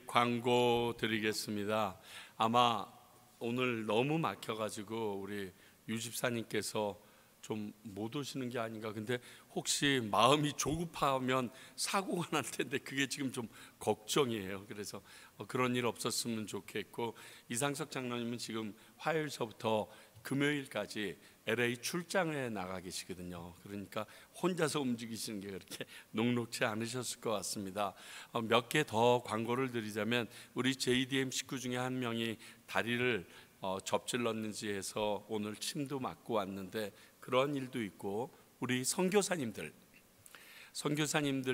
광고 드리겠습니다. 아마 오늘 너무 막혀가지고 우리 유집사님께서 좀 못 오시는 게 아닌가. 근데 혹시 마음이 조급하면 사고가 날 텐데 그게 지금 좀 걱정이에요. 그래서 그런 일 없었으면 좋겠고, 이상석 장로님은 지금 화요일서부터 금요일까지 LA 출장에 나가 계시거든요. 그러니까 혼자서 움직이시는 게 그렇게 녹록지 않으셨을 것 같습니다. 몇 개 더 광고를 드리자면, 우리 JDM 식구 중에 한 명이 다리를 접질렀는지 해서 오늘 침도 맞고 왔는데 그런 일도 있고, 우리 선교사님들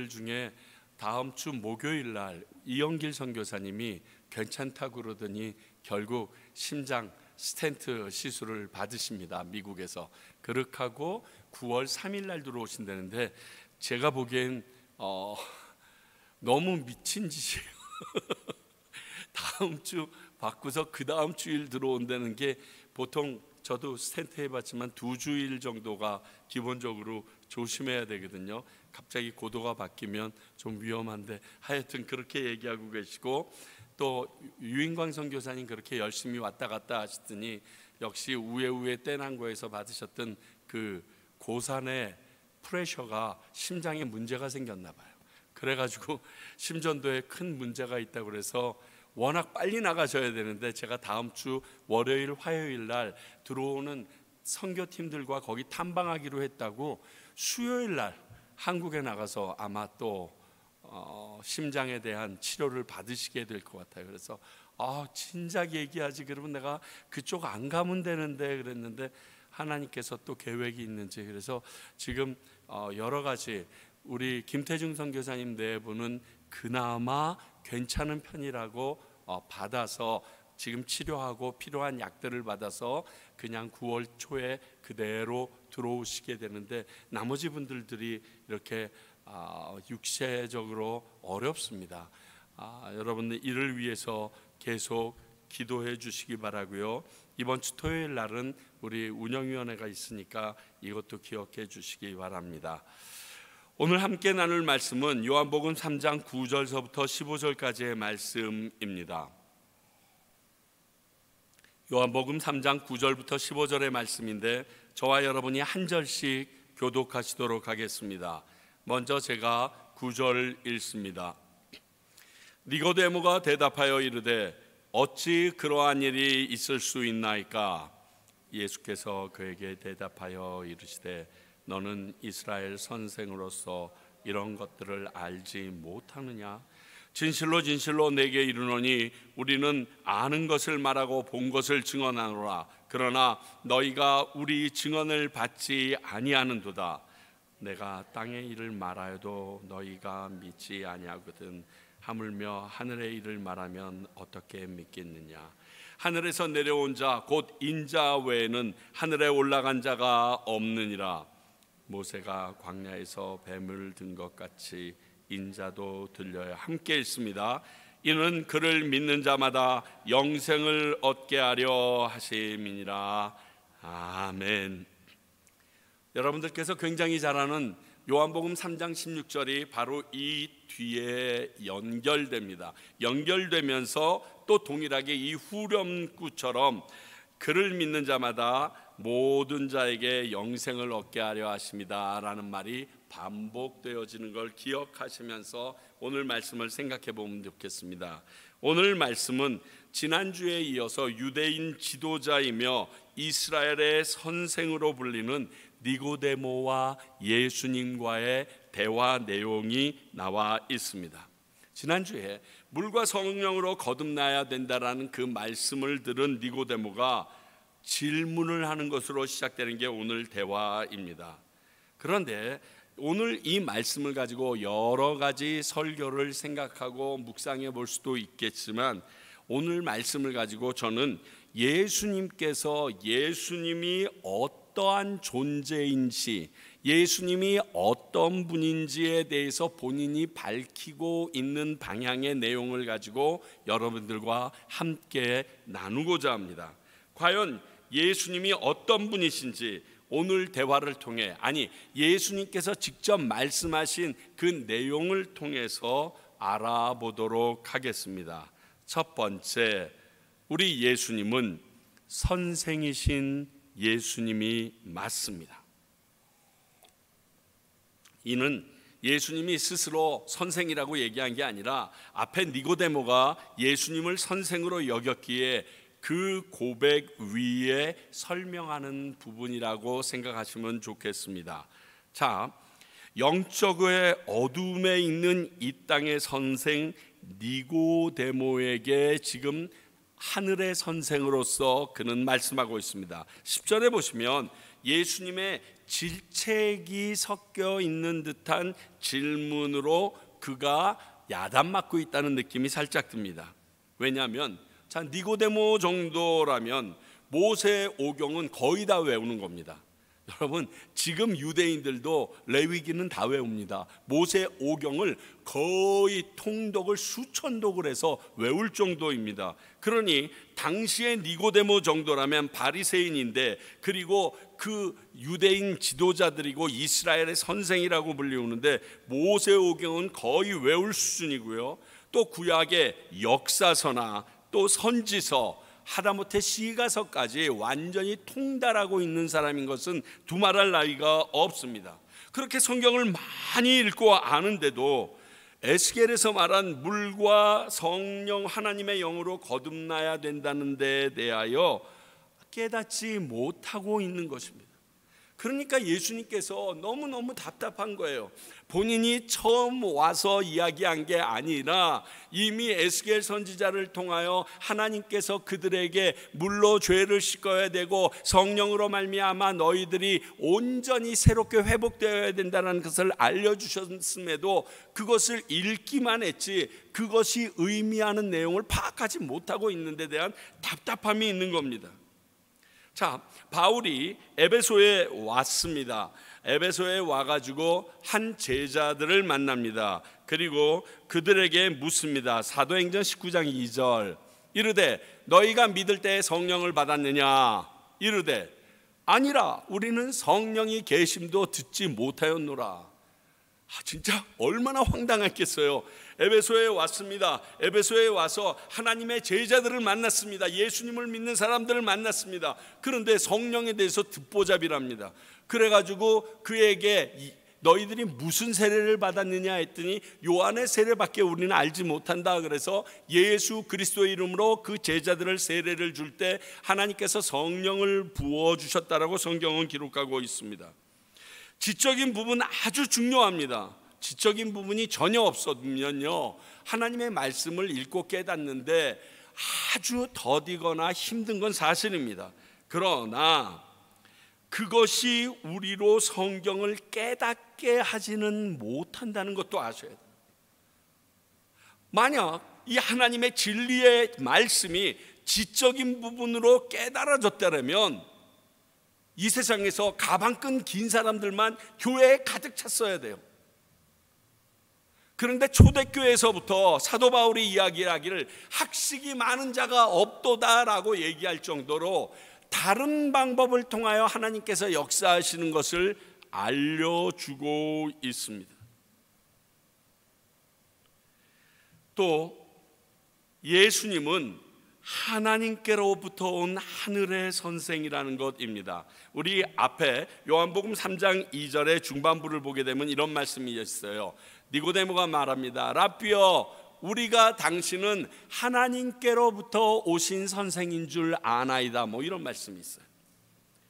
중에 다음 주 목요일 날 이영길 선교사님이 괜찮다고 그러더니 결국 심장 스텐트 시술을 받으십니다. 미국에서. 그렇게 하고 9월 3일 날 들어오신다는데, 제가 보기엔 너무 미친 짓이에요. 다음 주 받고서 그 다음 주일 들어온다는 게, 보통 저도 스텐트 해봤지만 2주일 정도가 기본적으로 조심해야 되거든요. 갑자기 고도가 바뀌면 좀 위험한데, 하여튼 그렇게 얘기하고 계시고, 또 유인광 선교사님 그렇게 열심히 왔다 갔다 하시더니 역시 우에우에 떼난거에서 받으셨던 그 고산의 프레셔가 심장에 문제가 생겼나 봐요. 그래가지고 심전도에 큰 문제가 있다고 그래서 워낙 빨리 나가셔야 되는데, 제가 다음 주 월요일 화요일 날 들어오는 선교팀들과 거기 탐방하기로 했다고 수요일 날 한국에 나가서 아마 또 심장에 대한 치료를 받으시게 될 것 같아요. 그래서 진작 얘기하지, 그러면 내가 그쪽 안 가면 되는데 그랬는데, 하나님께서 또 계획이 있는지. 그래서 지금 여러 가지 우리 김태중 선교사님 네 분은 그나마 괜찮은 편이라고 받아서 지금 치료하고 필요한 약들을 받아서 그냥 9월 초에 그대로 들어오시게 되는데, 나머지 분들이 이렇게 육체적으로 어렵습니다. 여러분들 이를 위해서 계속 기도해 주시기 바라고요. 이번 주 토요일 날은 우리 운영위원회가 있으니까 이것도 기억해 주시기 바랍니다. 오늘 함께 나눌 말씀은 요한복음 3장 9절서부터 15절까지의 말씀입니다. 요한복음 3장 9절부터 15절의 말씀인데, 저와 여러분이 한 절씩 교독하시도록 하겠습니다. 먼저 제가 9절 읽습니다. 니고데모가 대답하여 이르되 어찌 그러한 일이 있을 수 있나이까? 예수께서 그에게 대답하여 이르시되 너는 이스라엘 선생으로서 이런 것들을 알지 못하느냐? 진실로 진실로 내게 이르노니 우리는 아는 것을 말하고 본 것을 증언하노라. 그러나 너희가 우리 증언을 받지 아니하는도다. 내가 땅의 일을 말하여도 너희가 믿지 아니하거든. 하물며 하늘의 일을 말하면 어떻게 믿겠느냐? 하늘에서 내려온 자 곧 인자 외에는 하늘에 올라간 자가 없느니라. 모세가 광야에서 뱀을 든 것 같이 인자도 들려야 함께 있습니다. 이는 그를 믿는 자마다 영생을 얻게 하려 하심이니라. 아멘. 여러분들께서 굉장히 잘 아는 요한복음 3장 16절이 바로 이 뒤에 연결됩니다. 연결되면서 또 동일하게 이 후렴구처럼 그를 믿는 자마다 모든 자에게 영생을 얻게 하려 하십니다 라는 말이 반복되어지는 걸 기억하시면서 오늘 말씀을 생각해 보면 좋겠습니다. 오늘 말씀은 지난주에 이어서 유대인 지도자이며 이스라엘의 선생으로 불리는 니고데모와 예수님과의 대화 내용이 나와 있습니다. 지난주에 물과 성령으로 거듭나야 된다라는 그 말씀을 들은 니고데모가 질문을 하는 것으로 시작되는 게 오늘 대화입니다. 그런데 오늘 이 말씀을 가지고 여러 가지 설교를 생각하고 묵상해 볼 수도 있겠지만, 오늘 말씀을 가지고 저는 예수님께서 예수님이 어떠한 존재인지, 예수님이 어떤 분인지에 대해서 본인이 밝히고 있는 방향의 내용을 가지고 여러분들과 함께 나누고자 합니다. 과연 예수님이 어떤 분이신지 오늘 대화를 통해, 아니 예수님께서 직접 말씀하신 그 내용을 통해서 알아보도록 하겠습니다. 첫 번째, 우리 예수님은 선생이신 예수님이 맞습니다. 이는 예수님이 스스로 선생이라고 얘기한 게 아니라 앞에 니고데모가 예수님을 선생으로 여겼기에 그 고백 위에 설명하는 부분이라고 생각하시면 좋겠습니다. 자, 영적의 어둠에 있는 이 땅의 선생 니고데모에게 지금 하늘의 선생으로서 그는 말씀하고 있습니다. 10절에 보시면 예수님의 질책이 섞여 있는 듯한 질문으로 그가 야단맞고 있다는 느낌이 살짝 듭니다. 왜냐하면 자, 니고데모 정도라면 모세 오경은 거의 다 외우는 겁니다. 여러분, 지금 유대인들도 레위기는 다 외웁니다. 모세 오경을 거의 통독을 수천 독을 해서 외울 정도입니다. 그러니 당시의 니고데모 정도라면 바리새인인데, 그리고 그 유대인 지도자들이고 이스라엘의 선생이라고 불리우는데 모세 오경은 거의 외울 수준이고요. 또 구약의 역사서나 또 선지서, 하다못해 시가서까지 완전히 통달하고 있는 사람인 것은 두말할 나위가 없습니다. 그렇게 성경을 많이 읽고 아는데도 에스겔에서 말한 물과 성령 하나님의 영으로 거듭나야 된다는 데 대하여 깨닫지 못하고 있는 것입니다. 그러니까 예수님께서 너무너무 답답한 거예요. 본인이 처음 와서 이야기한 게 아니라 이미 에스겔 선지자를 통하여 하나님께서 그들에게 물로 죄를 씻어야 되고 성령으로 말미암아 너희들이 온전히 새롭게 회복되어야 된다는 것을 알려주셨음에도 그것을 읽기만 했지 그것이 의미하는 내용을 파악하지 못하고 있는 데 대한 답답함이 있는 겁니다. 자, 바울이 에베소에 왔습니다. 에베소에 와가지고 한 제자들을 만납니다. 그리고 그들에게 묻습니다. 사도행전 19장 2절 이르되 너희가 믿을 때 성령을 받았느냐? 이르되 아니라 우리는 성령이 계심도 듣지 못하였노라. 진짜 얼마나 황당했겠어요. 에베소에 왔습니다. 에베소에 와서 하나님의 제자들을 만났습니다. 예수님을 믿는 사람들을 만났습니다. 그런데 성령에 대해서 듣보잡이랍니다. 그래가지고 그에게 너희들이 무슨 세례를 받았느냐 했더니 요한의 세례밖에 우리는 알지 못한다. 그래서 예수 그리스도의 이름으로 그 제자들을 세례를 줄 때 하나님께서 성령을 부어주셨다라고 성경은 기록하고 있습니다. 지적인 부분 아주 중요합니다. 지적인 부분이 전혀 없으면요 하나님의 말씀을 읽고 깨닫는데 아주 더디거나 힘든 건 사실입니다. 그러나 그것이 우리로 성경을 깨닫게 하지는 못한다는 것도 아셔야 돼요. 만약 이 하나님의 진리의 말씀이 지적인 부분으로 깨달아졌다면 이 세상에서 가방끈 긴 사람들만 교회에 가득 찼어야 돼요. 그런데 초대교회에서부터 사도 바울이 이야기하기를 학식이 많은 자가 없도다라고 얘기할 정도로 다른 방법을 통하여 하나님께서 역사하시는 것을 알려주고 있습니다. 또 예수님은 하나님께로부터 온 하늘의 선생이라는 것입니다. 우리 앞에 요한복음 3장 2절의 중반부를 보게 되면 이런 말씀이 있어요. 니고데모가 말합니다. 라삐여, 우리가 당신은 하나님께로부터 오신 선생인 줄 아나이다. 뭐 이런 말씀이 있어요.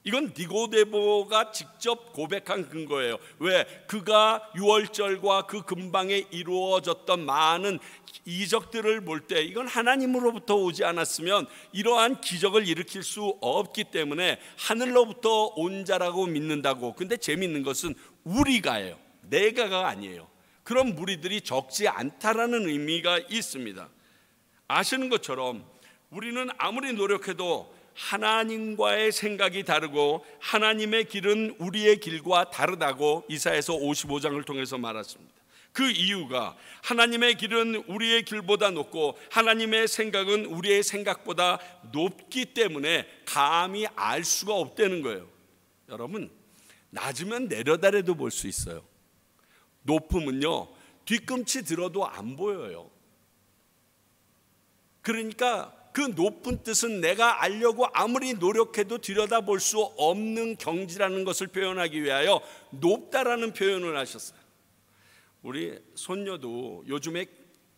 이건 니고데모가 직접 고백한 근거예요. 왜? 그가 유월절과 그 근방에 이루어졌던 많은 이적들을 볼 때 이건 하나님으로부터 오지 않았으면 이러한 기적을 일으킬 수 없기 때문에 하늘로부터 온 자라고 믿는다고. 근데 재밌는 것은 우리가예요. 내가가 아니에요. 그런 무리들이 적지 않다라는 의미가 있습니다. 아시는 것처럼 우리는 아무리 노력해도 하나님과의 생각이 다르고 하나님의 길은 우리의 길과 다르다고 이사야서 55장을 통해서 말했습니다. 그 이유가 하나님의 길은 우리의 길보다 높고 하나님의 생각은 우리의 생각보다 높기 때문에 감히 알 수가 없다는 거예요. 여러분, 낮으면 내려다래도 볼 수 있어요. 높으면요 뒤꿈치 들어도 안 보여요. 그러니까 그 높은 뜻은 내가 알려고 아무리 노력해도 들여다볼 수 없는 경지라는 것을 표현하기 위하여 높다라는 표현을 하셨어요. 우리 손녀도 요즘에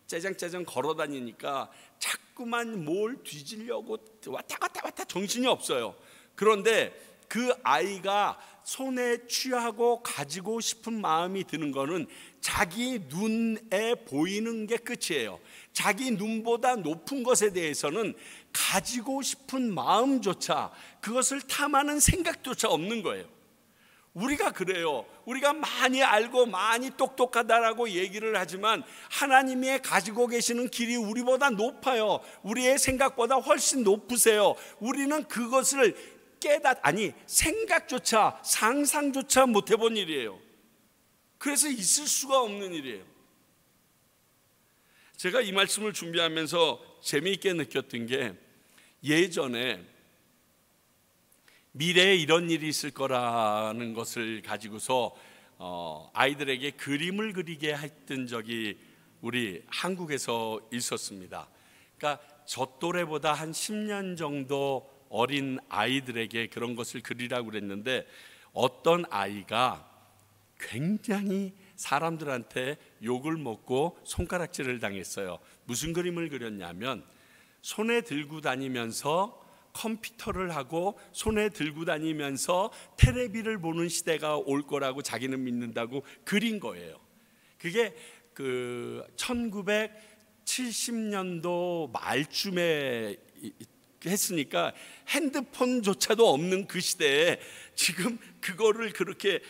짜장짜장 걸어 다니니까 자꾸만 뭘 뒤지려고 왔다 갔다 정신이 없어요. 그런데 그 아이가 손에 취하고 가지고 싶은 마음이 드는 거는 자기 눈에 보이는 게 끝이에요. 자기 눈보다 높은 것에 대해서는 가지고 싶은 마음조차, 그것을 탐하는 생각조차 없는 거예요. 우리가 그래요. 우리가 많이 알고 많이 똑똑하다라고 얘기를 하지만 하나님이 가지고 계시는 길이 우리보다 높아요. 우리의 생각보다 훨씬 높으세요. 우리는 그것을 생각조차, 상상조차 못 해본 일이에요. 그래서 있을 수가 없는 일이에요. 제가 이 말씀을 준비하면서 재미있게 느꼈던 게, 예전에 미래에 이런 일이 있을 거라는 것을 가지고서 아이들에게 그림을 그리게 했던 적이 우리 한국에서 있었습니다. 그러니까 저 또래보다 한 10년 정도 어린 아이들에게 그런 것을 그리라고 그랬는데, 어떤 아이가 굉장히 사람들한테 욕을 먹고 손가락질을 당했어요. 무슨 그림을 그렸냐면, 손에 들고 다니면서 컴퓨터를 하고 손에 들고 다니면서 텔레비를 보는 시대가 올 거라고 자기는 믿는다고 그린 거예요. 그게 그 1970년도 말쯤에 했으니까 핸드폰조차도 없는 그 시대에 지금 그거를 그렇게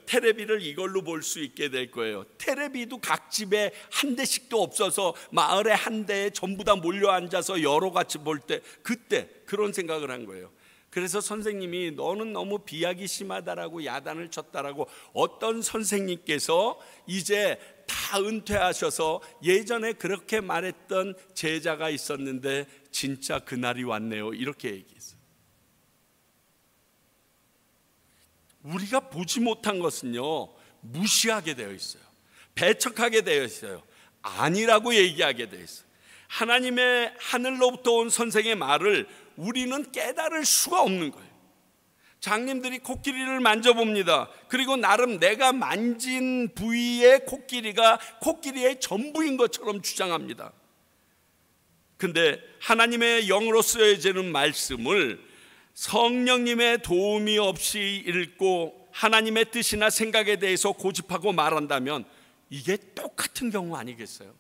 텔레비를 이걸로 볼 수 있게 될 거예요. 텔레비도 각 집에 한 대씩도 없어서 마을에 한 대에 전부 다 몰려 앉아서 여러 같이 볼 때, 그때 그런 생각을 한 거예요. 그래서 선생님이 너는 너무 비약이 심하다라고 야단을 쳤다라고, 어떤 선생님께서 이제 다 은퇴하셔서 예전에 그렇게 말했던 제자가 있었는데 진짜 그날이 왔네요, 이렇게 얘기했어요. 우리가 보지 못한 것은요, 무시하게 되어 있어요. 배척하게 되어 있어요. 아니라고 얘기하게 되어 있어요. 하나님의 하늘로부터 온 선생의 말을 우리는 깨달을 수가 없는 거예요. 장님들이 코끼리를 만져봅니다. 그리고 나름 내가 만진 부위의 코끼리가 코끼리의 전부인 것처럼 주장합니다. 근데 하나님의 영으로 쓰여지는 말씀을 성령님의 도움이 없이 읽고 하나님의 뜻이나 생각에 대해서 고집하고 말한다면 이게 똑같은 경우 아니겠어요?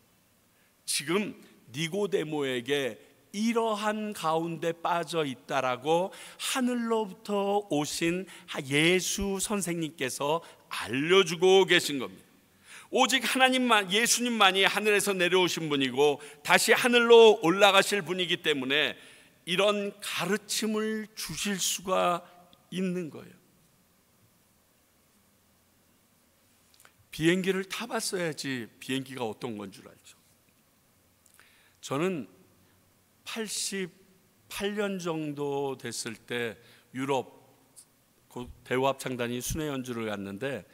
지금 니고데모에게 이러한 가운데 빠져 있다라고 하늘로부터 오신 예수 선생님께서 알려주고 계신 겁니다. 오직 하나님만, 예수님만이 하늘에서 내려오신 분이고 다시 하늘로 올라가실 분이기 때문에 이런 가르침을 주실 수가 있는 거예요. 비행기를 타봤어야지 비행기가 어떤 건 줄 알죠. 저는 88년 정도 됐을 때 유럽 대우합창단이 순회 연주를 갔는데,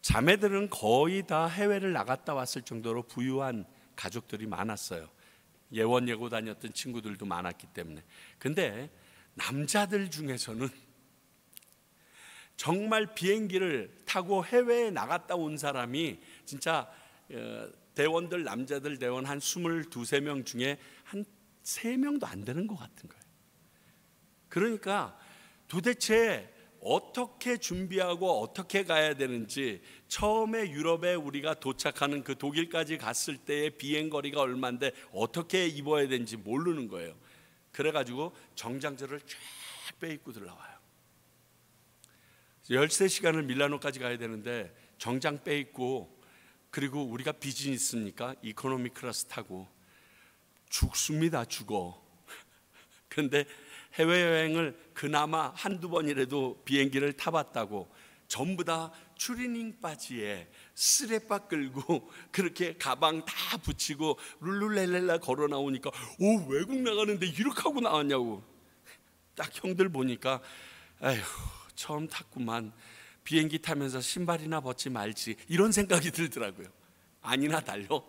자매들은 거의 다 해외를 나갔다 왔을 정도로 부유한 가족들이 많았어요. 예원 예고 다녔던 친구들도 많았기 때문에. 근데 남자들 중에서는 정말 비행기를 타고 해외에 나갔다 온 사람이 진짜 대원들, 남자들 대원 한 22, 23명 중에 한 3명도 안 되는 것 같은 거예요. 그러니까 도대체 어떻게 준비하고 어떻게 가야 되는지, 처음에 유럽에 우리가 도착하는 그 독일까지 갔을 때의 비행거리가 얼마인데 어떻게 입어야 되는지 모르는 거예요. 그래가지고 정장들을 쫙 빼입고 들어와요. 13시간을 밀라노까지 가야 되는데 정장 빼입고, 그리고 우리가 비즈니스니까 이코노미 클래스 타고 죽습니다. 죽어. 그런데 해외여행을 그나마 한두 번이라도 비행기를 타봤다고 전부 다 추리닝 바지에 스레빠 끌고 그렇게 가방 다 붙이고 룰루렐렐라 걸어 나오니까, 오, 외국 나가는데 이렇게 하고 나왔냐고. 딱 형들 보니까, 에휴, 처음 탔구만. 비행기 타면서 신발이나 벗지 말지 이런 생각이 들더라고요. 아니나 달러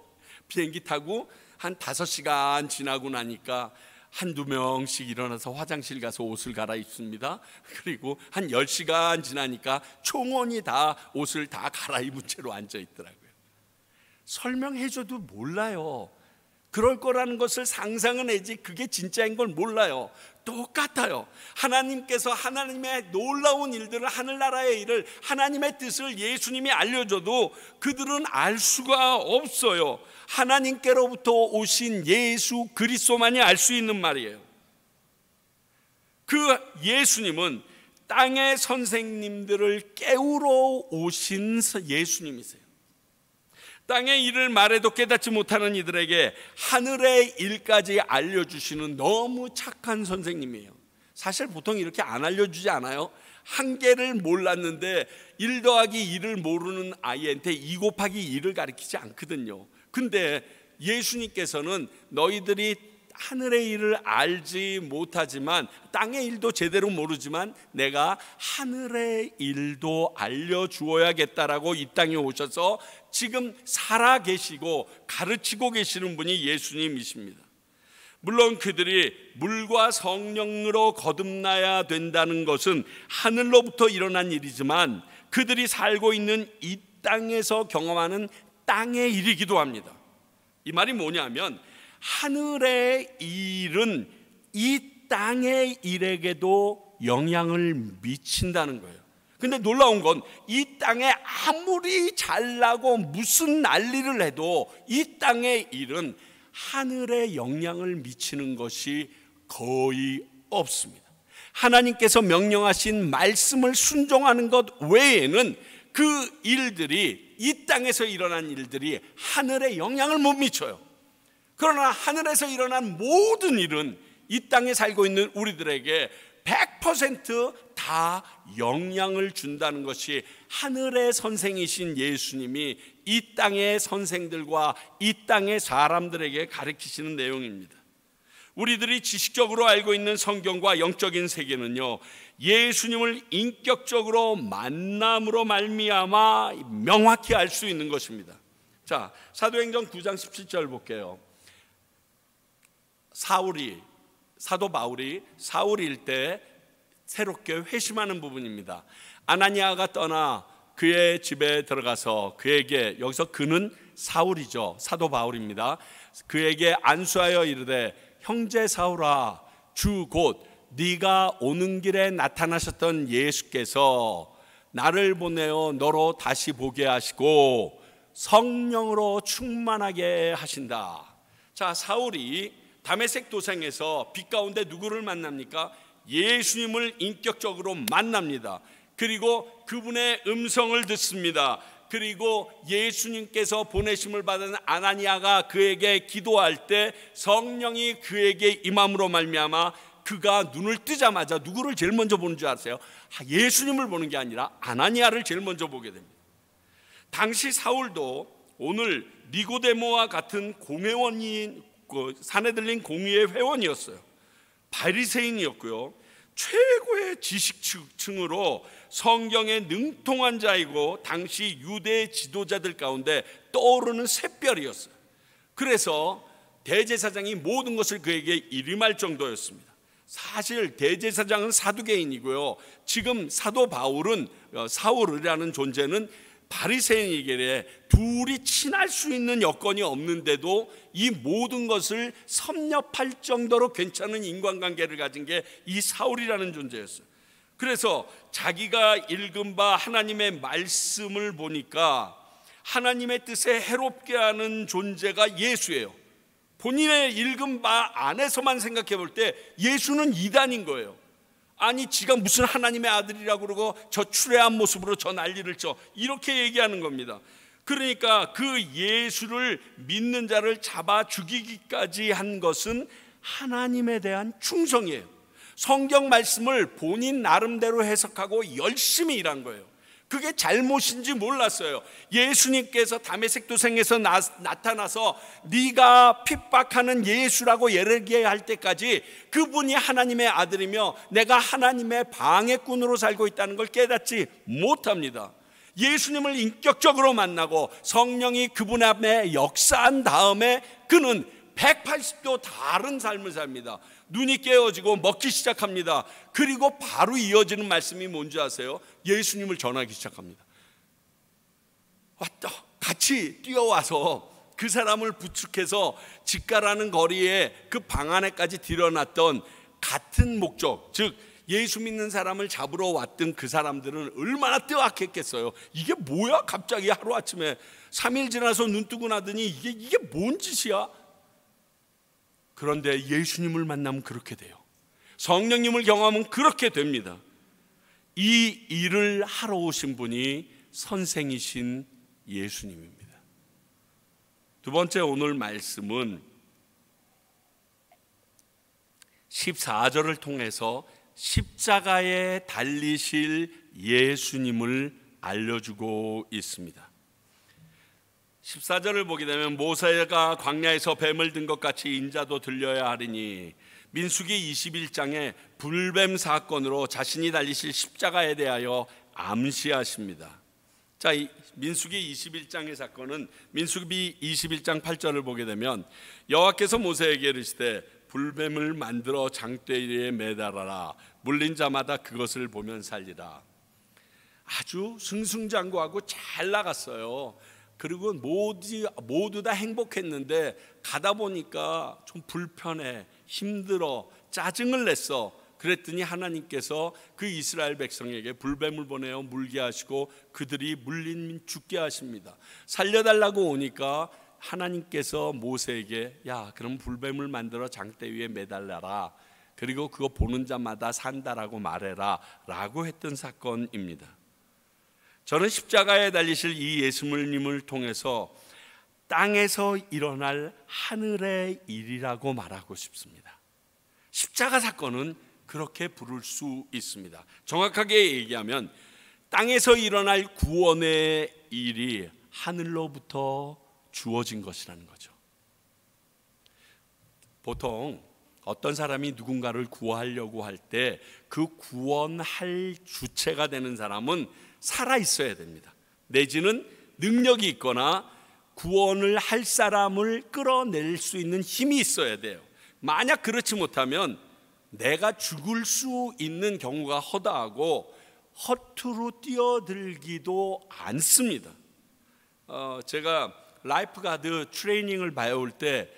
비행기 타고 한 5시간 지나고 나니까 한두 명씩 일어나서 화장실 가서 옷을 갈아입습니다. 그리고 한 10시간 지나니까 총원이 다 옷을 다 갈아입은 채로 앉아 있더라고요. 설명해줘도 몰라요. 그럴 거라는 것을 상상은 하지 그게 진짜인 걸 몰라요. 똑같아요. 하나님께서 하나님의 놀라운 일들을, 하늘나라의 일을, 하나님의 뜻을 예수님이 알려줘도 그들은 알 수가 없어요. 하나님께로부터 오신 예수 그리스도만이 알 수 있는 말이에요. 그 예수님은 땅의 선생님들을 깨우러 오신 예수님이세요. 땅의 일을 말해도 깨닫지 못하는 이들에게 하늘의 일까지 알려주시는 너무 착한 선생님이에요. 사실 보통 이렇게 안 알려주지 않아요? 한계를 몰랐는데 1 더하기 2를 모르는 아이한테 2 곱하기 2를 가르치지 않거든요. 근데 예수님께서는 너희들이 하늘의 일을 알지 못하지만, 땅의 일도 제대로 모르지만 내가 하늘의 일도 알려주어야겠다라고 이 땅에 오셔서 지금 살아 계시고 가르치고 계시는 분이 예수님이십니다. 물론 그들이 물과 성령으로 거듭나야 된다는 것은 하늘로부터 일어난 일이지만 그들이 살고 있는 이 땅에서 경험하는 땅의 일이기도 합니다. 이 말이 뭐냐면 하늘의 일은 이 땅의 일에게도 영향을 미친다는 거예요. 근데 놀라운 건 이 땅에 아무리 잘나고 무슨 난리를 해도 이 땅의 일은 하늘에 영향을 미치는 것이 거의 없습니다. 하나님께서 명령하신 말씀을 순종하는 것 외에는 그 일들이, 이 땅에서 일어난 일들이 하늘에 영향을 못 미쳐요. 그러나 하늘에서 일어난 모든 일은 이 땅에 살고 있는 우리들에게 100% 다 영향을 준다는 것이 하늘의 선생이신 예수님이 이 땅의 선생들과 이 땅의 사람들에게 가르치시는 내용입니다. 우리들이 지식적으로 알고 있는 성경과 영적인 세계는요, 예수님을 인격적으로 만남으로 말미암아 명확히 알 수 있는 것입니다. 자, 사도행전 9장 17절 볼게요. 사도 바울이 사울일 때 새롭게 회심하는 부분입니다. 아나니아가 떠나 그의 집에 들어가서 그에게, 여기서 그는 사울이죠, 사도 바울입니다. 그에게 안수하여 이르되 형제 사울아, 주 곧 네가 오는 길에 나타나셨던 예수께서 나를 보내어 너로 다시 보게 하시고 성령으로 충만하게 하신다. 자, 사울이 다메섹 도상에서 빛 가운데 누구를 만납니까? 예수님을 인격적으로 만납니다. 그리고 그분의 음성을 듣습니다. 그리고 예수님께서 보내심을 받은 아나니아가 그에게 기도할 때 성령이 그에게 임함으로 말미암아 그가 눈을 뜨자마자 누구를 제일 먼저 보는 줄 아세요? 예수님을 보는 게 아니라 아나니아를 제일 먼저 보게 됩니다. 당시 사울도 오늘 니고데모와 같은 공회원인, 사내들린 공의회 회원이었어요. 바리새인이었고요, 최고의 지식층으로 성경에 능통한 자이고 당시 유대 지도자들 가운데 떠오르는 샛별이었어요. 그래서 대제사장이 모든 것을 그에게 일임할 정도였습니다. 사실 대제사장은 사두개인이고요, 지금 사도 바울은, 사울이라는 존재는 바리새인이기에 둘이 친할 수 있는 여건이 없는데도 이 모든 것을 섭렵할 정도로 괜찮은 인간관계를 가진 게 이 사울이라는 존재였어요. 그래서 자기가 읽은 바 하나님의 말씀을 보니까 하나님의 뜻에 해롭게 하는 존재가 예수예요. 본인의 읽은 바 안에서만 생각해 볼 때 예수는 이단인 거예요. 아니, 지가 무슨 하나님의 아들이라고 그러고 저 추레한 모습으로 저 난리를 쳐, 이렇게 얘기하는 겁니다. 그러니까 그 예수를 믿는 자를 잡아 죽이기까지 한 것은 하나님에 대한 충성이에요. 성경 말씀을 본인 나름대로 해석하고 열심히 일한 거예요. 그게 잘못인지 몰랐어요. 예수님께서 다메섹 도성에서 나타나서 네가 핍박하는 예수라고 얘기할 때까지 그분이 하나님의 아들이며 내가 하나님의 방해꾼으로 살고 있다는 걸 깨닫지 못합니다. 예수님을 인격적으로 만나고 성령이 그분 앞에 역사한 다음에 그는 180도 다른 삶을 삽니다. 눈이 깨어지고 먹기 시작합니다. 그리고 바로 이어지는 말씀이 뭔지 아세요? 예수님을 전하기 시작합니다. 왔다 같이 뛰어와서 그 사람을 부축해서 집가라는 거리에 그 방 안에까지 들여놨던 같은 목적, 즉 예수 믿는 사람을 잡으러 왔던 그 사람들은 얼마나 뜨악했겠어요. 이게 뭐야? 갑자기 하루아침에 3일 지나서 눈 뜨고 나더니 이게 뭔 짓이야? 그런데 예수님을 만나면 그렇게 돼요. 성령님을 경험하면 그렇게 됩니다. 이 일을 하러 오신 분이 선생이신 예수님입니다. 두 번째 오늘 말씀은 14절을 통해서 십자가에 달리실 예수님을 알려주고 있습니다. 14절을 보게 되면 모세가 광야에서 뱀을 든 것 같이 인자도 들려야 하리니, 민수기 21장에 불뱀 사건으로 자신이 달리실 십자가에 대하여 암시하십니다. 자, 민수기 21장의 사건은 민수기 21장 8절을 보게 되면 여호와께서 모세에게 이르시되 불뱀을 만들어 장대 위에 매달아라. 물린 자마다 그것을 보면 살리라. 아주 승승장구하고 잘 나갔어요. 그리고 모두 다 행복했는데 가다 보니까 좀 불편해, 힘들어, 짜증을 냈어. 그랬더니 하나님께서 그 이스라엘 백성에게 불뱀을 보내어 물게 하시고 그들이 물린 죽게 하십니다. 살려달라고 오니까 하나님께서 모세에게 야, 그럼 불뱀을 만들어 장대 위에 매달라라. 그리고 그거 보는 자마다 산다라고 말해라 라고 했던 사건입니다. 저는 십자가에 달리실 이 예수님을 통해서 땅에서 일어날 하늘의 일이라고 말하고 싶습니다. 십자가 사건은 그렇게 부를 수 있습니다. 정확하게 얘기하면 땅에서 일어날 구원의 일이 하늘로부터 주어진 것이라는 거죠. 보통 어떤 사람이 누군가를 구하려고 할 때 그 구원할 주체가 되는 사람은 살아 있어야 됩니다. 내지는 능력이 있거나 구원을 할 사람을 끌어낼 수 있는 힘이 있어야 돼요. 만약 그렇지 못하면 내가 죽을 수 있는 경우가 허다하고 허투루 뛰어들기도 않습니다. 제가 라이프가드 트레이닝을 배울 때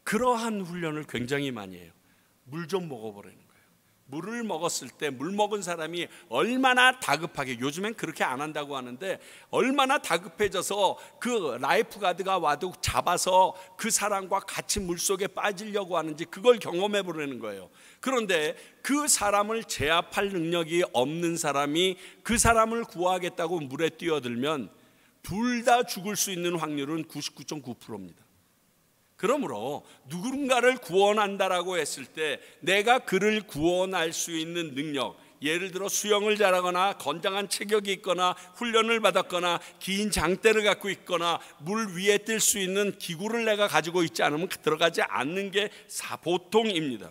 그러한 훈련을 굉장히 많이 해요. 물 좀 먹어보라는 거예요. 물을 먹었을 때 물 먹은 사람이 얼마나 다급하게, 요즘엔 그렇게 안 한다고 하는데 얼마나 다급해져서 그 라이프가드가 와도 잡아서 그 사람과 같이 물속에 빠지려고 하는지 그걸 경험해 보라는 거예요. 그런데 그 사람을 제압할 능력이 없는 사람이 그 사람을 구하겠다고 물에 뛰어들면 둘 다 죽을 수 있는 확률은 99.9%입니다. 그러므로 누군가를 구원한다라고 했을 때 내가 그를 구원할 수 있는 능력, 예를 들어 수영을 잘하거나 건장한 체격이 있거나 훈련을 받았거나 긴 장대를 갖고 있거나 물 위에 뜰 수 있는 기구를 내가 가지고 있지 않으면 들어가지 않는 게 보통입니다.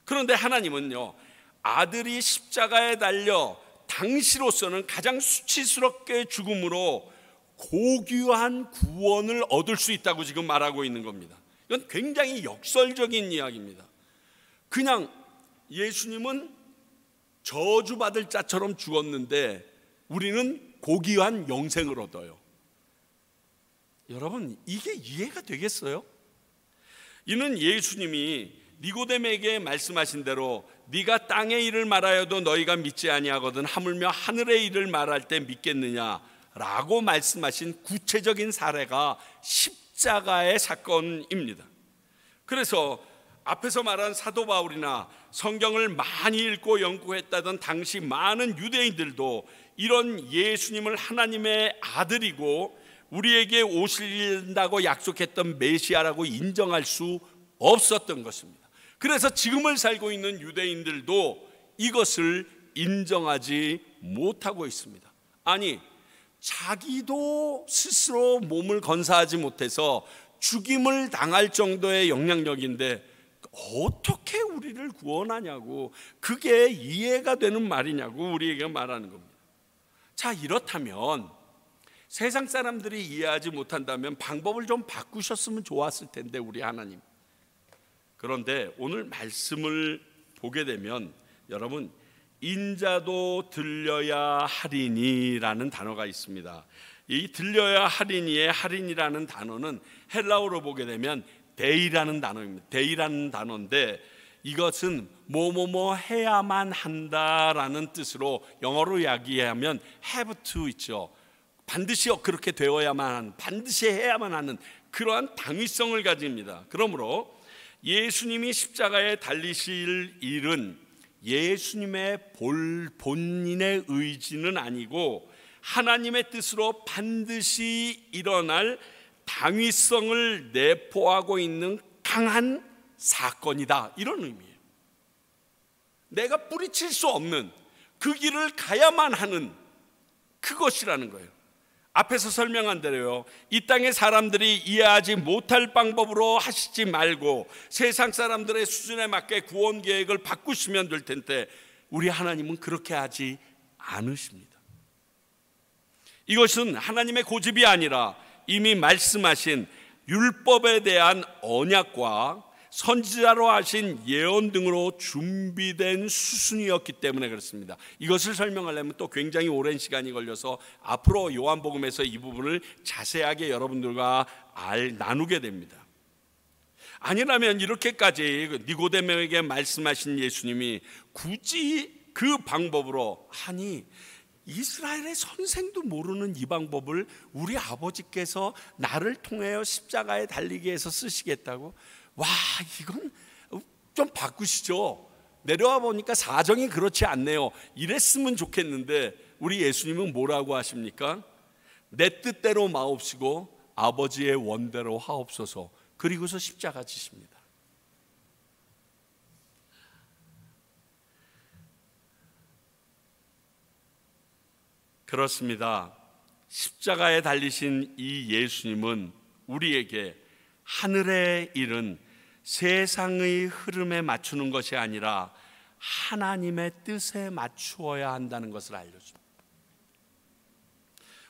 그런데 하나님은요, 아들이 십자가에 달려 당시로서는 가장 수치스럽게 죽음으로 고귀한 구원을 얻을 수 있다고 지금 말하고 있는 겁니다. 이건 굉장히 역설적인 이야기입니다. 그냥 예수님은 저주받을 자처럼 죽었는데 우리는 고귀한 영생을 얻어요. 여러분, 이게 이해가 되겠어요? 이는 예수님이 니고데메에게 말씀하신 대로 네가 땅의 일을 말하여도 너희가 믿지 아니하거든 하물며 하늘의 일을 말할 때 믿겠느냐 라고 말씀하신 구체적인 사례가 십자가의 사건입니다. 그래서 앞에서 말한 사도 바울이나 성경을 많이 읽고 연구했다던 당시 많은 유대인들도 이런 예수님을 하나님의 아들이고 우리에게 오신다고 약속했던 메시아라고 인정할 수 없었던 것입니다. 그래서 지금을 살고 있는 유대인들도 이것을 인정하지 못하고 있습니다. 아니, 자기도 스스로 몸을 건사하지 못해서 죽임을 당할 정도의 영향력인데 어떻게 우리를 구원하냐고, 그게 이해가 되는 말이냐고 우리에게 말하는 겁니다. 자, 이렇다면 세상 사람들이 이해하지 못한다면 방법을 좀 바꾸셨으면 좋았을 텐데 우리 하나님. 그런데 오늘 말씀을 보게 되면 여러분, 인자도 들려야 하리니라는 단어가 있습니다. 이 들려야 하리니의 할인이라는 단어는 헬라어로 보게 되면 데이라는 단어입니다. 데이라는 단어인데 이것은 뭐뭐뭐 해야만 한다라는 뜻으로 영어로 이야기하면 have to 있죠. 반드시 그렇게 되어야만 하는, 반드시 해야만 하는 그러한 당위성을 가집니다. 그러므로 예수님이 십자가에 달리실 일은 예수님의 본인의 의지는 아니고 하나님의 뜻으로 반드시 일어날 당위성을 내포하고 있는 강한 사건이다, 이런 의미예요. 내가 뿌리칠 수 없는 그 길을 가야만 하는 그것이라는 거예요. 앞에서 설명한 대로요, 이 땅의 사람들이 이해하지 못할 방법으로 하시지 말고 세상 사람들의 수준에 맞게 구원 계획을 바꾸시면 될 텐데 우리 하나님은 그렇게 하지 않으십니다. 이것은 하나님의 고집이 아니라 이미 말씀하신 율법에 대한 언약과 선지자로 하신 예언 등으로 준비된 수순이었기 때문에 그렇습니다. 이것을 설명하려면 또 굉장히 오랜 시간이 걸려서 앞으로 요한복음에서 이 부분을 자세하게 여러분들과 나누게 됩니다. 아니라면 이렇게까지 니고데모에게 말씀하신 예수님이 굳이 그 방법으로, 아니 이스라엘의 선생도 모르는 이 방법을 우리 아버지께서 나를 통하여 십자가에 달리게 해서 쓰시겠다고? 와, 이건 좀 바꾸시죠. 내려와 보니까 사정이 그렇지 않네요. 이랬으면 좋겠는데 우리 예수님은 뭐라고 하십니까? 내 뜻대로 마옵시고 아버지의 원대로 하옵소서. 그리고서 십자가 지십니다. 그렇습니다. 십자가에 달리신 이 예수님은 우리에게 하늘의 일은 세상의 흐름에 맞추는 것이 아니라 하나님의 뜻에 맞추어야 한다는 것을 알려줍니다.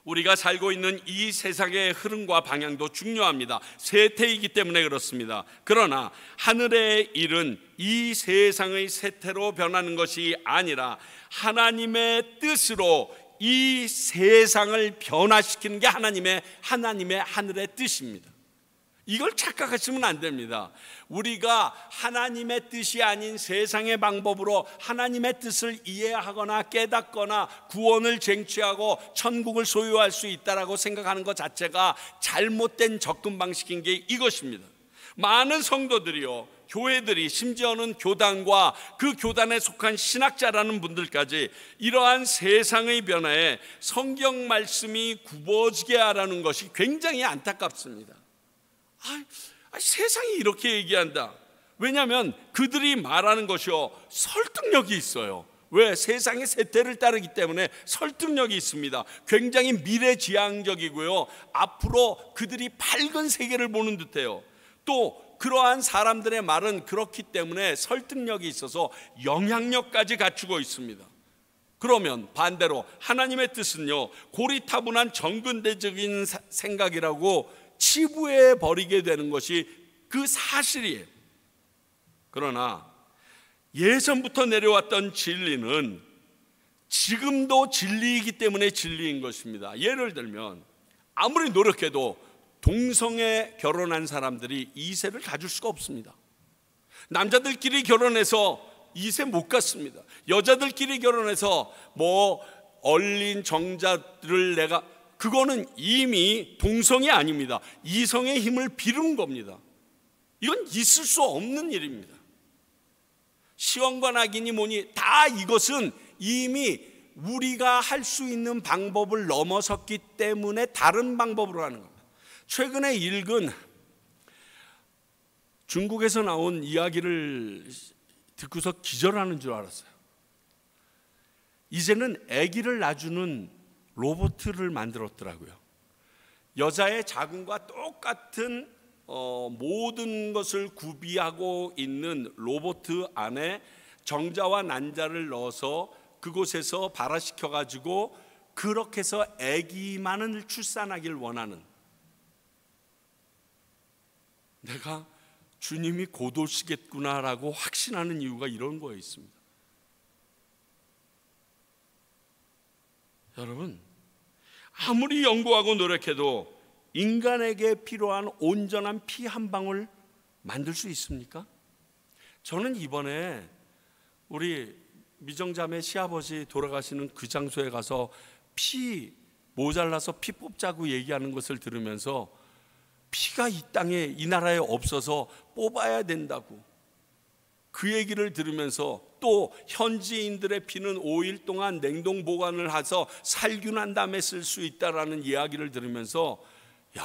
우리가 살고 있는 이 세상의 흐름과 방향도 중요합니다. 세태이기 때문에 그렇습니다. 그러나 하늘의 일은 이 세상의 세태로 변하는 것이 아니라 하나님의 뜻으로 이 세상을 변화시키는 게 하나님의 하늘의 뜻입니다. 이걸 착각하시면 안 됩니다. 우리가 하나님의 뜻이 아닌 세상의 방법으로 하나님의 뜻을 이해하거나 깨닫거나 구원을 쟁취하고 천국을 소유할 수 있다라고 생각하는 것 자체가 잘못된 접근 방식인 게 이것입니다. 많은 성도들이요, 교회들이, 심지어는 교단과 그 교단에 속한 신학자라는 분들까지 이러한 세상의 변화에 성경 말씀이 굽어지게 하라는 것이 굉장히 안타깝습니다. 세상이 이렇게 얘기한다. 왜냐하면 그들이 말하는 것이요, 설득력이 있어요. 왜? 세상의 세태를 따르기 때문에 설득력이 있습니다. 굉장히 미래지향적이고요, 앞으로 그들이 밝은 세계를 보는 듯해요. 또 그러한 사람들의 말은 그렇기 때문에 설득력이 있어서 영향력까지 갖추고 있습니다. 그러면 반대로 하나님의 뜻은요, 고리타분한 정근대적인 생각이라고 치부해 버리게 되는 것이 그 사실이에요. 그러나 예전부터 내려왔던 진리는 지금도 진리이기 때문에 진리인 것입니다. 예를 들면 아무리 노력해도 동성애 결혼한 사람들이 2세를 가질 수가 없습니다. 남자들끼리 결혼해서 2세 못 갖습니다. 여자들끼리 결혼해서 얼린 정자를 그거는 이미 동성이 아닙니다. 이성의 힘을 빌은 겁니다. 이건 있을 수 없는 일입니다. 시원과 낙인이 뭐니 다 이것은 이미 우리가 할 수 있는 방법을 넘어섰기 때문에 다른 방법으로 하는 겁니다. 최근에 읽은 중국에서 나온 이야기를 듣고서 기절하는 줄 알았어요. 이제는 아기를 낳아주는 로봇을 만들었더라고요. 여자의 자궁과 똑같은 모든 것을 구비하고 있는 로봇 안에 정자와 난자를 넣어서 그곳에서 발화시켜 가지고 그렇게 해서 아기만을 출산하길 원하는, 내가 주님이 곧 오시겠구나라고 확신하는 이유가 이런 거에 있습니다. 여러분, 아무리 연구하고 노력해도 인간에게 필요한 온전한 피 한 방울 만들 수 있습니까? 저는 이번에 우리 미정자매 시아버지 돌아가시는 그 장소에 가서 피 모자라서 피 뽑자고 얘기하는 것을 들으면서 피가 이 땅에, 이 나라에 없어서 뽑아야 된다고 그 얘기를 들으면서, 또 현지인들의 피는 5일 동안 냉동 보관을 해서 살균한 다음에 쓸 수 있다라는 이야기를 들으면서, 야,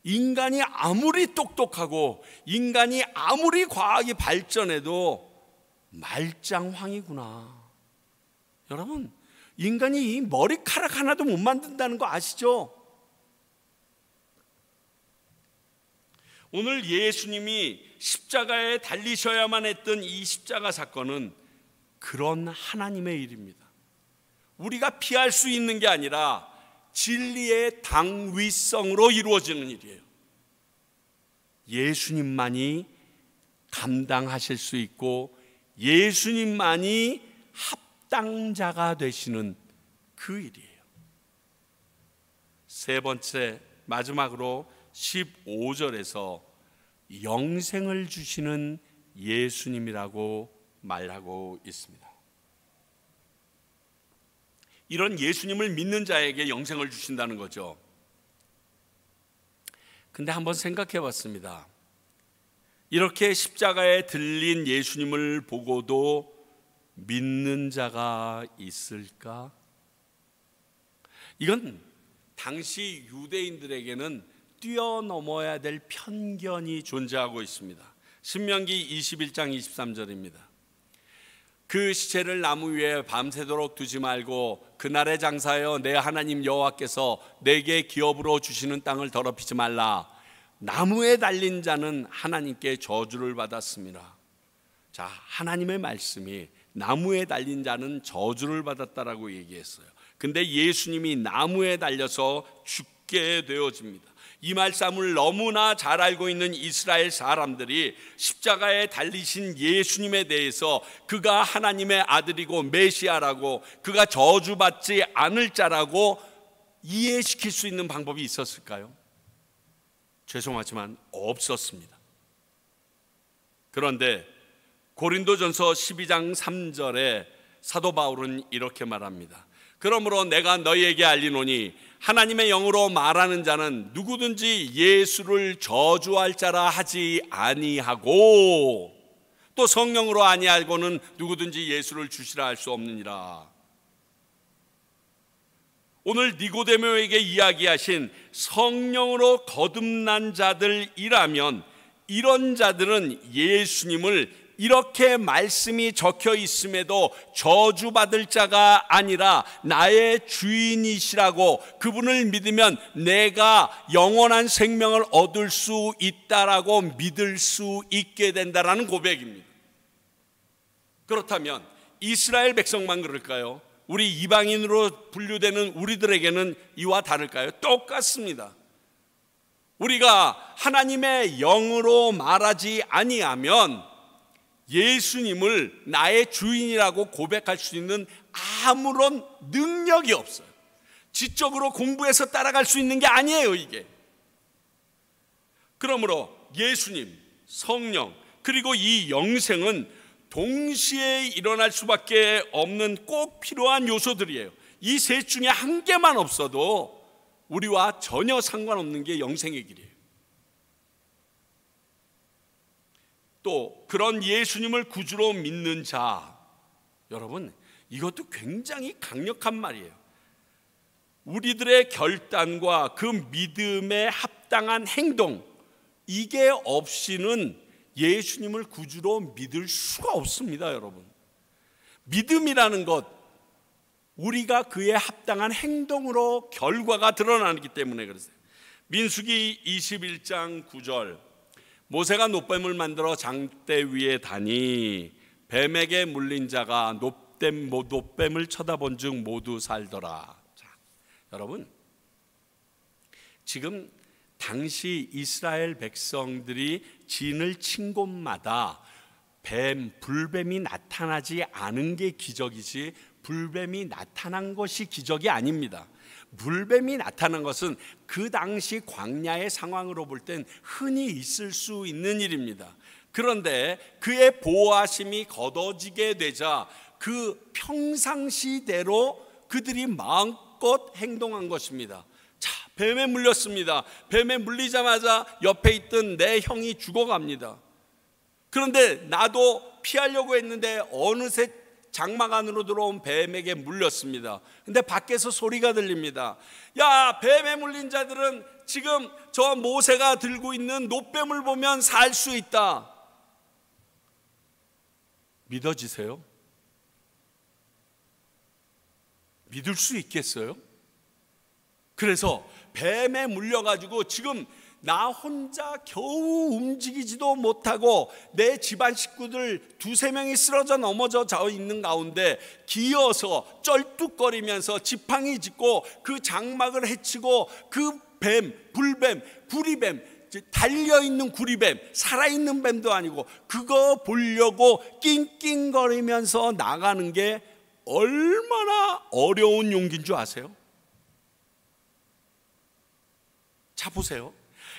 인간이 아무리 똑똑하고 인간이 아무리 과학이 발전해도 말짱황이구나. 여러분, 인간이 이 머리카락 하나도 못 만든다는 거 아시죠? 오늘 예수님이 십자가에 달리셔야만 했던 이 십자가 사건은 그런 하나님의 일입니다. 우리가 피할 수 있는 게 아니라 진리의 당위성으로 이루어지는 일이에요. 예수님만이 감당하실 수 있고 예수님만이 합당자가 되시는 그 일이에요. 세 번째, 마지막으로 15절에서 영생을 주시는 예수님이라고 말하고 있습니다. 이런 예수님을 믿는 자에게 영생을 주신다는 거죠. 근데 한번 생각해 봤습니다. 이렇게 십자가에 들린 예수님을 보고도 믿는 자가 있을까? 이건 당시 유대인들에게는 뛰어넘어야 될 편견이 존재하고 있습니다. 신명기 21장 23절입니다. 그 시체를 나무 위에 밤새도록 두지 말고 그날에 장사하여 내 하나님 여호와께서 내게 기업으로 주시는 땅을 더럽히지 말라. 나무에 달린 자는 하나님께 저주를 받았습니다. 자, 하나님의 말씀이 나무에 달린 자는 저주를 받았다라고 얘기했어요. 근데 예수님이 나무에 달려서 죽게 되어집니다. 이 말씀을 너무나 잘 알고 있는 이스라엘 사람들이 십자가에 달리신 예수님에 대해서 그가 하나님의 아들이고 메시아라고, 그가 저주받지 않을 자라고 이해시킬 수 있는 방법이 있었을까요? 죄송하지만 없었습니다. 그런데 고린도전서 12장 3절에 사도 바울은 이렇게 말합니다. 그러므로 내가 너희에게 알리노니 하나님의 영으로 말하는 자는 누구든지 예수를 저주할 자라 하지 아니하고 또 성령으로 아니하고는 누구든지 예수를 주시라 할 수 없느니라. 오늘 니고데모에게 이야기하신 성령으로 거듭난 자들이라면 이런 자들은 예수님을 이렇게 말씀이 적혀 있음에도 저주받을 자가 아니라 나의 주인이시라고, 그분을 믿으면 내가 영원한 생명을 얻을 수 있다라고 믿을 수 있게 된다라는 고백입니다. 그렇다면 이스라엘 백성만 그럴까요? 우리 이방인으로 분류되는 우리들에게는 이와 다를까요? 똑같습니다. 우리가 하나님의 영으로 말하지 아니하면 예수님을 나의 주인이라고 고백할 수 있는 아무런 능력이 없어요. 지적으로 공부해서 따라갈 수 있는 게 아니에요, 이게. 그러므로 예수님, 성령, 그리고 이 영생은 동시에 일어날 수밖에 없는 꼭 필요한 요소들이에요. 이 셋 중에 한 개만 없어도 우리와 전혀 상관없는 게 영생의 길이에요. 또 그런 예수님을 구주로 믿는 자, 여러분, 이것도 굉장히 강력한 말이에요. 우리들의 결단과 그 믿음에 합당한 행동, 이게 없이는 예수님을 구주로 믿을 수가 없습니다. 여러분, 믿음이라는 것, 우리가 그에 합당한 행동으로 결과가 드러나기 때문에 그러세요. 민수기 21장 9절, 모세가 놋뱀을 만들어 장대 위에 다니 뱀에게 물린 자가 놋뱀을 쳐다본 즉 모두 살더라. 자, 여러분, 지금 당시 이스라엘 백성들이 진을 친 곳마다 불뱀이 나타나지 않은 게 기적이지 불뱀이 나타난 것이 기적이 아닙니다. 불뱀이 나타난 것은 그 당시 광야의 상황으로 볼 땐 흔히 있을 수 있는 일입니다. 그런데 그의 보호하심이 거둬지게 되자 그 평상시대로 그들이 마음껏 행동한 것입니다. 자, 뱀에 물렸습니다. 뱀에 물리자마자 옆에 있던 내 형이 죽어갑니다. 그런데 나도 피하려고 했는데 어느새 장막 안으로 들어온 뱀에게 물렸습니다. 근데 밖에서 소리가 들립니다. 야, 뱀에 물린 자들은 지금 저 모세가 들고 있는 놋뱀을 보면 살 수 있다. 믿어지세요? 믿을 수 있겠어요? 그래서 뱀에 물려가지고 지금 나 혼자 겨우 움직이지도 못하고 내 집안 식구들 2-3명이 쓰러져 넘어져 있는 가운데 기어서 쩔뚝거리면서 지팡이 짚고 그 장막을 헤치고 그 불뱀, 구리뱀, 달려있는 구리뱀, 살아있는 뱀도 아니고 그거 보려고 낑낑거리면서 나가는 게 얼마나 어려운 용기인 줄 아세요? 자, 보세요.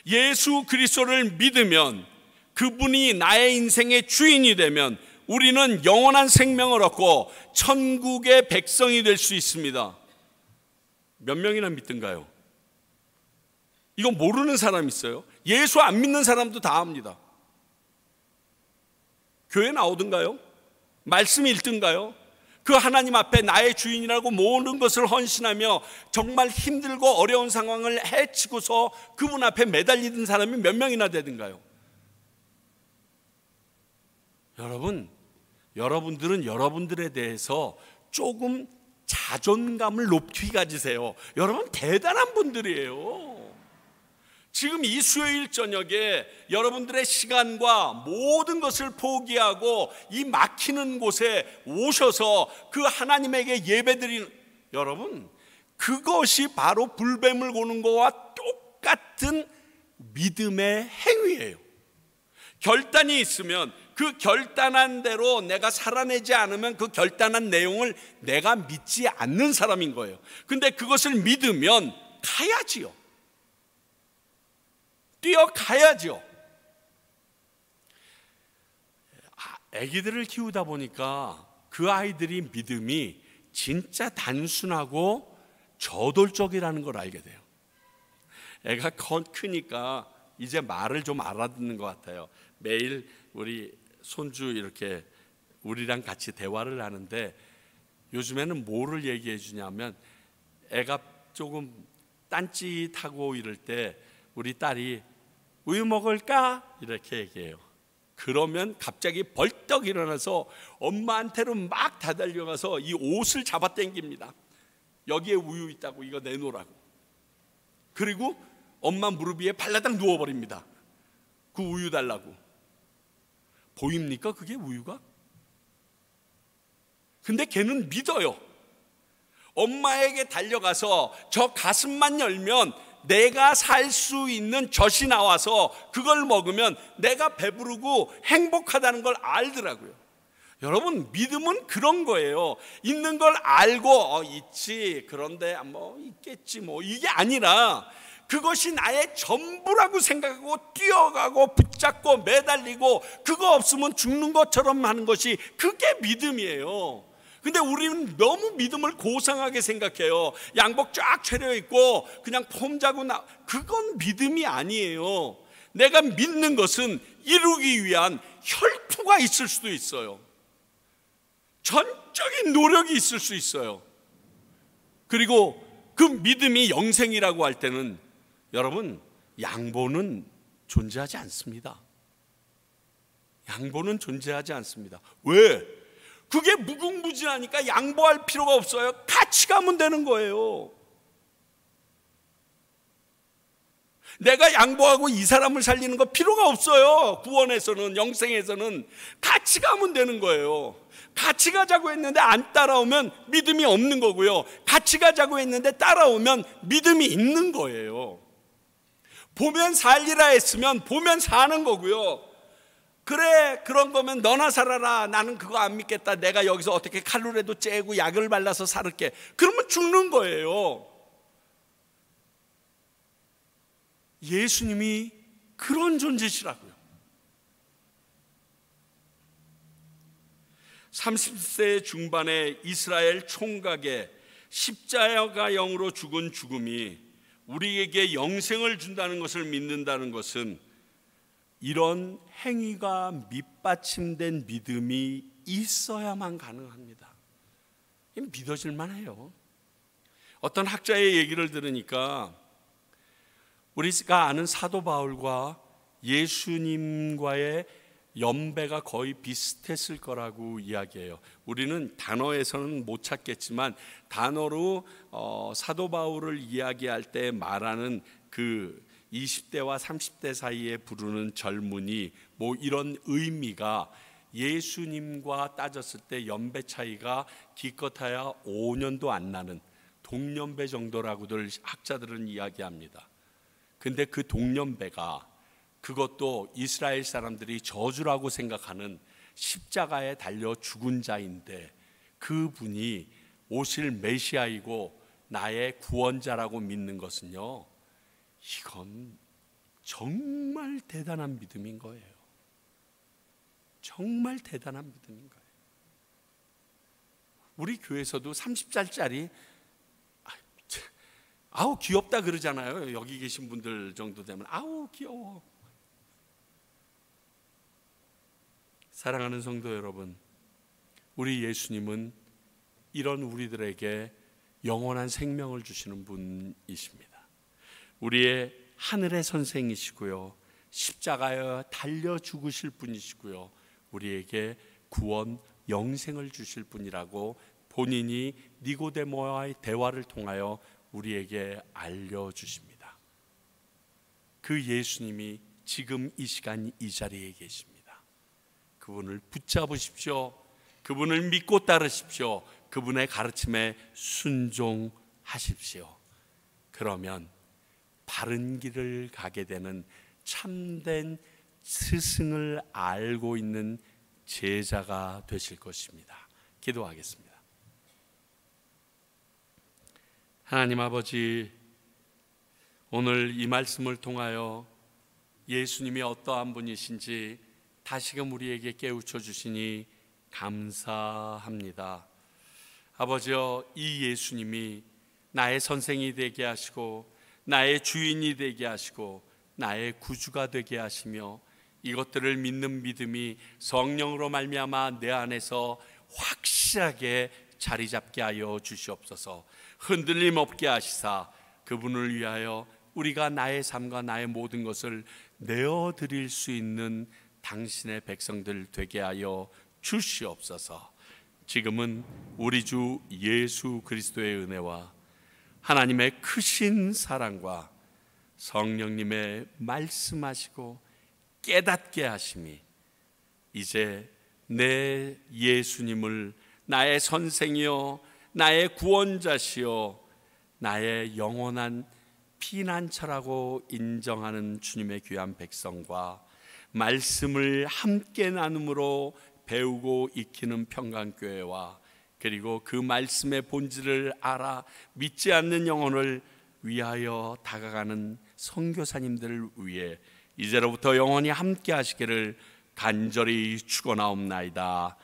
예수 그리스도를 믿으면, 그분이 나의 인생의 주인이 되면 우리는 영원한 생명을 얻고 천국의 백성이 될 수 있습니다. 몇 명이나 믿든가요? 이거 모르는 사람 있어요? 예수 안 믿는 사람도 다 합니다. 교회 나오든가요? 말씀 읽든가요? 그 하나님 앞에 나의 주인이라고 모든 것을 헌신하며 정말 힘들고 어려운 상황을 헤치고서 그분 앞에 매달리던 사람이 몇 명이나 되든가요? 여러분들은 여러분들에 대해서 조금 자존감을 높이 가지세요. 여러분 대단한 분들이에요. 지금 이 수요일 저녁에 여러분들의 시간과 모든 것을 포기하고 이 막히는 곳에 오셔서 그 하나님에게 예배드리는, 여러분, 그것이 바로 불뱀을 고는 것과 똑같은 믿음의 행위예요. 결단이 있으면 그 결단한 대로 내가 살아내지 않으면 그 결단한 내용을 내가 믿지 않는 사람인 거예요. 근데 그것을 믿으면 가야지요. 뛰어가야죠. 아기들을 키우다 보니까 그 아이들이 믿음이 진짜 단순하고 저돌적이라는 걸 알게 돼요. 애가 크니까 이제 말을 좀 알아듣는 것 같아요. 매일 우리 손주 이렇게 우리랑 같이 대화를 하는데 요즘에는 뭐를 얘기해 주냐면, 애가 조금 딴짓하고 이럴 때 우리 딸이 우유 먹을까? 이렇게 얘기해요. 그러면 갑자기 벌떡 일어나서 엄마한테로 막 다달려가서 이 옷을 잡아 당깁니다. 여기에 우유 있다고, 이거 내놓으라고. 그리고 엄마 무릎 위에 발라당 누워버립니다. 그 우유 달라고. 보입니까? 그게 우유가? 근데 걔는 믿어요. 엄마에게 달려가서 저 가슴만 열면 내가 살 수 있는 젖이 나와서 그걸 먹으면 내가 배부르고 행복하다는 걸 알더라고요. 여러분, 믿음은 그런 거예요. 있는 걸 알고 있지, 그런데 뭐 있겠지, 뭐 이게 아니라 그것이 나의 전부라고 생각하고 뛰어가고 붙잡고 매달리고 그거 없으면 죽는 것처럼 하는 것이, 그게 믿음이에요. 근데 우리는 너무 믿음을 고상하게 생각해요. 양복 쫙 차려입고 그냥 폼 자고 그건 믿음이 아니에요. 내가 믿는 것은 이루기 위한 혈투가 있을 수도 있어요. 전적인 노력이 있을 수 있어요. 그리고 그 믿음이 영생이라고 할 때는 여러분, 양보는 존재하지 않습니다. 양보는 존재하지 않습니다. 왜? 그게 무궁무진하니까 양보할 필요가 없어요. 같이 가면 되는 거예요. 내가 양보하고 이 사람을 살리는 거 필요가 없어요. 구원에서는, 영생에서는 같이 가면 되는 거예요. 같이 가자고 했는데 안 따라오면 믿음이 없는 거고요. 같이 가자고 했는데 따라오면 믿음이 있는 거예요. 보면 살리라 했으면 보면 사는 거고요. 그래, 그런 거면 너나 살아라. 나는 그거 안 믿겠다. 내가 여기서 어떻게 칼로라도 째고 약을 발라서 살을게. 그러면 죽는 거예요. 예수님이 그런 존재시라고요. 30세 중반의 이스라엘 총각의 십자가형으로 죽은 죽음이 우리에게 영생을 준다는 것을 믿는다는 것은 이런 행위가 밑받침된 믿음이 있어야만 가능합니다. 믿어질 만해요. 어떤 학자의 얘기를 들으니까 우리가 아는 사도 바울과 예수님과의 연배가 거의 비슷했을 거라고 이야기해요. 우리는 단어에서는 못 찾겠지만 단어로 사도 바울을 이야기할 때 말하는 그 20대와 30대 사이에 부르는 젊은이 뭐 이런 의미가 예수님과 따졌을 때 연배 차이가 기껏해야 5년도 안 나는 동년배 정도라고들 학자들은 이야기합니다. 근데 그 동년배가 그것도 이스라엘 사람들이 저주라고 생각하는 십자가에 달려 죽은 자인데 그분이 오실 메시아이고 나의 구원자라고 믿는 것은요, 이건 정말 대단한 믿음인 거예요. 정말 대단한 믿음인 거예요. 우리 교회에서도 30살짜리 아우 귀엽다 그러잖아요. 여기 계신 분들 정도 되면 아우 귀여워. 사랑하는 성도 여러분, 우리 예수님은 이런 우리들에게 영원한 생명을 주시는 분이십니다. 우리의 하늘의 선생이시고요, 십자가에 달려 죽으실 분이시고요, 우리에게 구원 영생을 주실 분이라고 본인이 니고데모와의 대화를 통하여 우리에게 알려주십니다. 그 예수님이 지금 이 시간 이 자리에 계십니다. 그분을 붙잡으십시오. 그분을 믿고 따르십시오. 그분의 가르침에 순종하십시오. 그러면 바른 길을 가게 되는 참된 스승을 알고 있는 제자가 되실 것입니다. 기도하겠습니다. 하나님 아버지, 오늘 이 말씀을 통하여 예수님이 어떠한 분이신지 다시금 우리에게 깨우쳐 주시니 감사합니다. 아버지여, 이 예수님이 나의 선생이 되게 하시고 나의 주인이 되게 하시고 나의 구주가 되게 하시며 이것들을 믿는 믿음이 성령으로 말미암아 내 안에서 확실하게 자리 잡게 하여 주시옵소서. 흔들림 없게 하시사 그분을 위하여 우리가 나의 삶과 나의 모든 것을 내어드릴 수 있는 당신의 백성들 되게 하여 주시옵소서. 지금은 우리 주 예수 그리스도의 은혜와 하나님의 크신 사랑과 성령님의 말씀하시고 깨닫게 하심이 이제 내 예수님을 나의 선생이요 나의 구원자시요 나의 영원한 피난처라고 인정하는 주님의 귀한 백성과 말씀을 함께 나눔으로 배우고 익히는 평강교회와 그리고 그 말씀의 본질을 알아 믿지 않는 영혼을 위하여 다가가는 선교사님들을 위해 이제로부터 영원히 함께 하시기를 간절히 축원하옵나이다.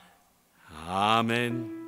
아멘.